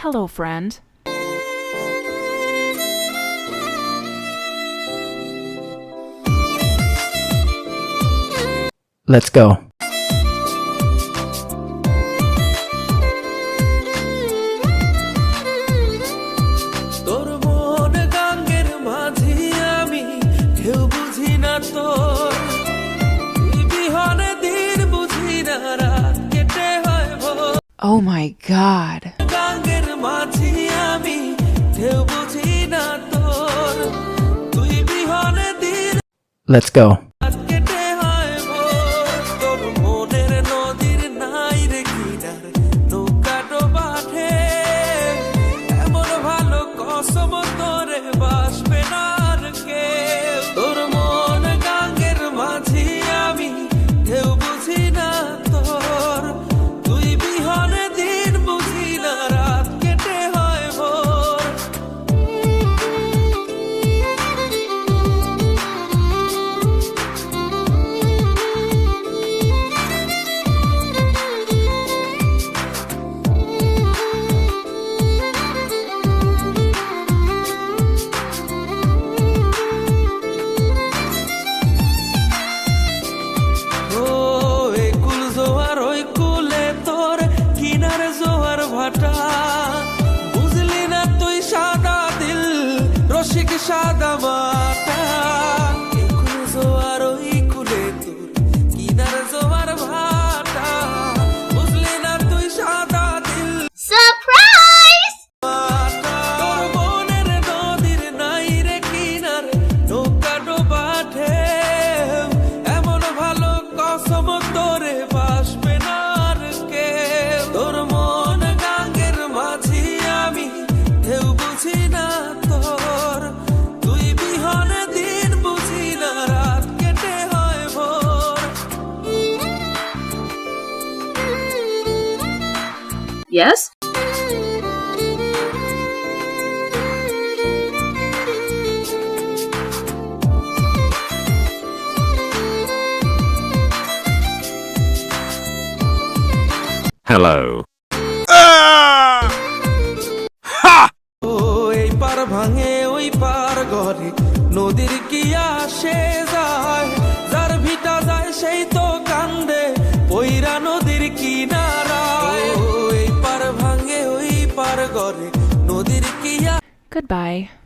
Hello, friend. Let's go. তোর মন গাঙ্গের মাঝি আমি কেউ বুঝি না তোর তুই বিহনে দিন বুঝি না রাত কেটে হয় ভোর Oh my god. গাঙ্গের মাঝি আমি কেউ বুঝি না তোর তুই বিহনে দিন Let's go. রাত কেটে হয় ভোর তোর মনের নদীর নাই রে কিনার নৌকা ডোবাঠে এমন ভালো কসম তোরে বাসবে না আর কেউ তোর মন গাঙ্গের মাঝি আমি কেউ বুঝি না তোর তুই বিহনে দিন বুঝি না রাত কেটে হয় ভোর ও এই কুল জোয়ার ওই কুলে তোর কিনার জোয়ার ভাটা বুঝলি না তুই সাদা দিল রসিক সাদা মাটা এই কুল জোয়ার ওই কুলে তোর কিনার জোয়ার ভাটা বুঝলি না তুই সাদা দিল Surprise! মাটা তোর মনের নদীর নাই রে কিনার নৌকা ডোবাঠে এমন ভালো কসম তোরে বাসবে না আর কেউ তোর মন গাঙ্গের মাঝি আমি কেউ বুঝি না তোর তুই বিহনে দিন বুঝি না রাত কেটে হয় ভোর Yes? Hello. ও এই পার ভাঙে ওই পার ঘরে নদীর কি আসে যায় যার ভিটা যায় সেই তো কান্দে পইরা নদীর কিনারায় ও এই পার ভাঙে ওই পার ঘরে নদীর কি Goodbye.